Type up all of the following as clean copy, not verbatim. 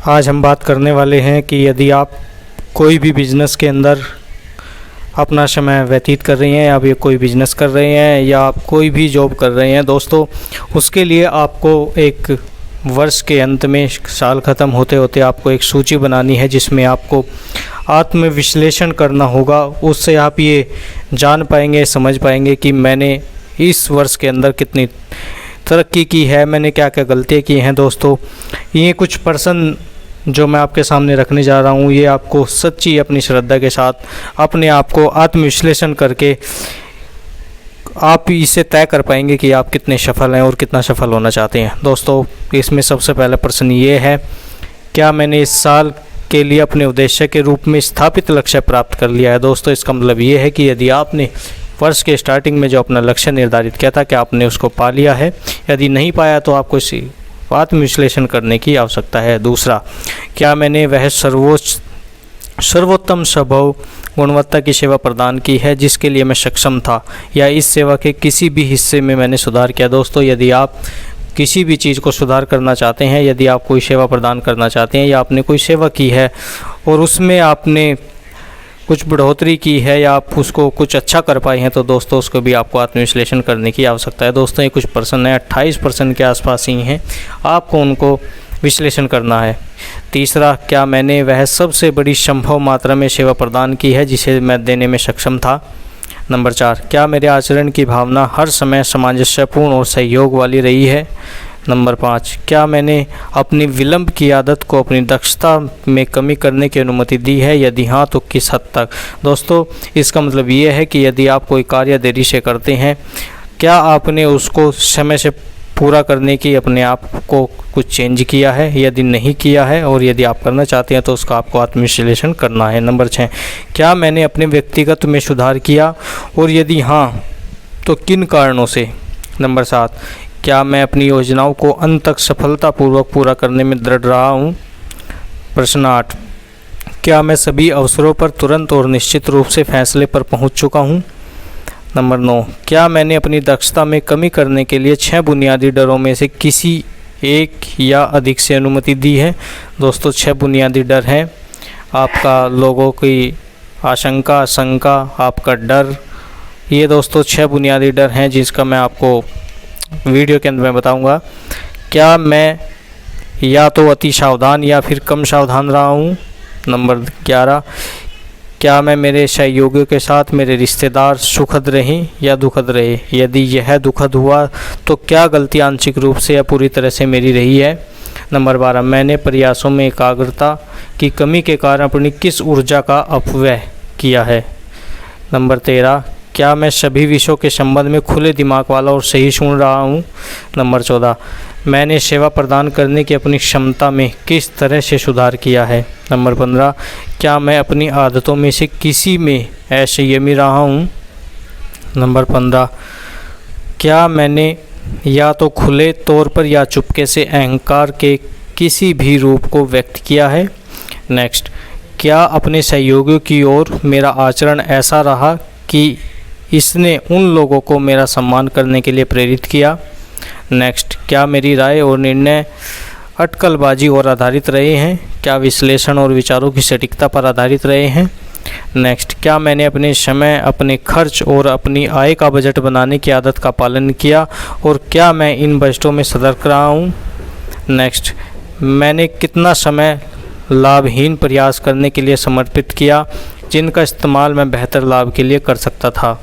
आज हम बात करने वाले हैं कि यदि आप कोई भी बिज़नेस के अंदर अपना समय व्यतीत कर रही हैं, आप ये कोई बिज़नेस कर रहे हैं या आप कोई भी जॉब कर रहे हैं दोस्तों, उसके लिए आपको एक वर्ष के अंत में, साल ख़त्म होते होते आपको एक सूची बनानी है जिसमें आपको आत्मविश्लेषण करना होगा। उससे आप ये जान पाएंगे, समझ पाएंगे कि मैंने इस वर्ष के अंदर कितनी तरक्की की है, मैंने क्या क्या गलतियाँ की हैं। दोस्तों, ये कुछ पर्सन जो मैं आपके सामने रखने जा रहा हूँ, ये आपको सच्ची अपनी श्रद्धा के साथ अपने आप को आत्मविश्लेषण करके आप इसे तय कर पाएंगे कि आप कितने सफल हैं और कितना सफल होना चाहते हैं। दोस्तों, इसमें सबसे पहला प्रश्न ये है, क्या मैंने इस साल के लिए अपने उद्देश्य के रूप में स्थापित लक्ष्य प्राप्त कर लिया है। दोस्तों, इसका मतलब ये है कि यदि आपने वर्ष के स्टार्टिंग में जो अपना लक्ष्य निर्धारित किया था, क्या आपने उसको पा लिया है। यदि नहीं पाया तो आपको इसी आत्मविश्लेषण करने की आवश्यकता है। दूसरा, क्या मैंने वह सर्वोत्तम स्वभाव गुणवत्ता की सेवा प्रदान की है जिसके लिए मैं सक्षम था, या इस सेवा के किसी भी हिस्से में मैंने सुधार किया। दोस्तों, यदि आप किसी भी चीज़ को सुधार करना चाहते हैं, यदि आप कोई सेवा प्रदान करना चाहते हैं या आपने कोई सेवा की है और उसमें आपने कुछ बढ़ोतरी की है या आप उसको कुछ अच्छा कर पाए हैं, तो दोस्तों उसको भी आपको आत्मविश्लेषण करने की आवश्यकता है। दोस्तों, ये कुछ पर्सन हैं, 28% के आसपास ही हैं, आपको उनको विश्लेषण करना है। तीसरा, क्या मैंने वह सबसे बड़ी संभव मात्रा में सेवा प्रदान की है जिसे मैं देने में सक्षम था। नंबर 4, क्या मेरे आचरण की भावना हर समय सामंजस्यपूर्ण और सहयोग वाली रही है। नंबर 5, क्या मैंने अपनी विलंब की आदत को अपनी दक्षता में कमी करने की अनुमति दी है, यदि हाँ तो किस हद तक। दोस्तों, इसका मतलब ये है कि यदि आप कोई कार्य देरी से करते हैं, क्या आपने उसको समय से पूरा करने की अपने आप को कुछ चेंज किया है, यदि नहीं किया है और यदि आप करना चाहते हैं तो उसका आपको आत्मविश्लेषण करना है। नंबर 6, क्या मैंने अपने व्यक्तिगत में सुधार किया और यदि हाँ तो किन कारणों से। नंबर 7, क्या मैं अपनी योजनाओं को अंत तक सफलतापूर्वक पूरा करने में दृढ़ रहा हूँ। प्रश्न 8, क्या मैं सभी अवसरों पर तुरंत और निश्चित रूप से फैसले पर पहुँच चुका हूँ। नंबर 9, क्या मैंने अपनी दक्षता में कमी करने के लिए 6 बुनियादी डरों में से किसी एक या अधिक से अनुमति दी है। दोस्तों, 6 बुनियादी डर हैं। आपका लोगों की आशंका, शंका, आपका डर, ये दोस्तों 6 बुनियादी डर हैं जिसका मैं आपको वीडियो के अंदर मैं बताऊंगा। क्या मैं या तो अति सावधान या फिर कम सावधान रहा हूँ। नंबर 11, क्या मैं मेरे सहयोगियों के साथ मेरे रिश्तेदार सुखद रहे या दुखद रहे, यदि यह दुखद हुआ तो क्या गलती आंशिक रूप से या पूरी तरह से मेरी रही है। नंबर 12, मैंने प्रयासों में एकाग्रता की कमी के कारण अपनी किस ऊर्जा का अपव्यय किया है। नंबर 13, क्या मैं सभी विषयों के संबंध में खुले दिमाग वाला और सही सुन रहा हूँ। नंबर 14, मैंने सेवा प्रदान करने की अपनी क्षमता में किस तरह से सुधार किया है। नंबर 15, क्या मैं अपनी आदतों में से किसी में असंयमी रहा हूँ। नंबर 15, क्या मैंने या तो खुले तौर पर या चुपके से अहंकार के किसी भी रूप को व्यक्त किया है। नेक्स्ट, क्या अपने सहयोगियों की ओर मेरा आचरण ऐसा रहा कि इसने उन लोगों को मेरा सम्मान करने के लिए प्रेरित किया। नेक्स्ट, क्या मेरी राय और निर्णय अटकलबाजी और आधारित रहे हैं, क्या विश्लेषण और विचारों की सटीकता पर आधारित रहे हैं। नेक्स्ट, क्या मैंने अपने समय, अपने खर्च और अपनी आय का बजट बनाने की आदत का पालन किया और क्या मैं इन बजटों में सतर्क रहा हूँ। नेक्स्ट, मैंने कितना समय लाभहीन प्रयास करने के लिए समर्पित किया जिनका इस्तेमाल मैं बेहतर लाभ के लिए कर सकता था।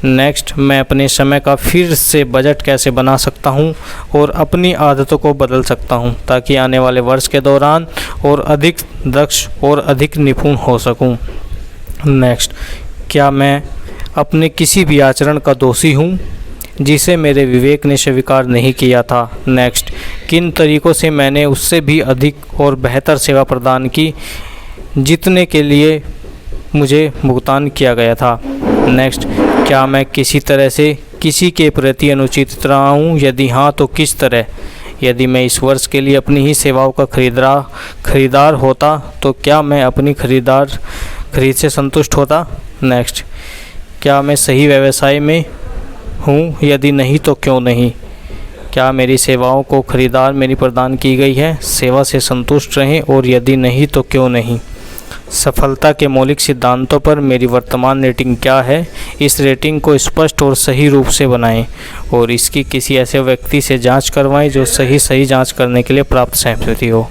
नेक्स्ट, मैं अपने समय का फिर से बजट कैसे बना सकता हूं और अपनी आदतों को बदल सकता हूं ताकि आने वाले वर्ष के दौरान और अधिक दक्ष और अधिक निपुण हो सकूं। नेक्स्ट, क्या मैं अपने किसी भी आचरण का दोषी हूं जिसे मेरे विवेक ने स्वीकार नहीं किया था। नेक्स्ट, किन तरीक़ों से मैंने उससे भी अधिक और बेहतर सेवा प्रदान की जितने के लिए मुझे भुगतान किया गया था। नेक्स्ट, क्या मैं किसी तरह से किसी के प्रति अनुचित रहा हूँ, यदि हाँ तो किस तरह। यदि मैं इस वर्ष के लिए अपनी ही सेवाओं का खरीदार होता तो क्या मैं अपनी खरीद से संतुष्ट होता। नेक्स्ट, क्या मैं सही व्यवसाय में हूँ, यदि नहीं तो क्यों नहीं। क्या मेरी सेवाओं को खरीदार मेरी प्रदान की गई है, सेवा से संतुष्ट रहें, और यदि नहीं तो क्यों नहीं। सफलता के मौलिक सिद्धांतों पर मेरी वर्तमान रेटिंग क्या है। इस रेटिंग को स्पष्ट और सही रूप से बनाएं और इसकी किसी ऐसे व्यक्ति से जांच करवाएं जो सही जांच करने के लिए प्राप्त सहमति हो।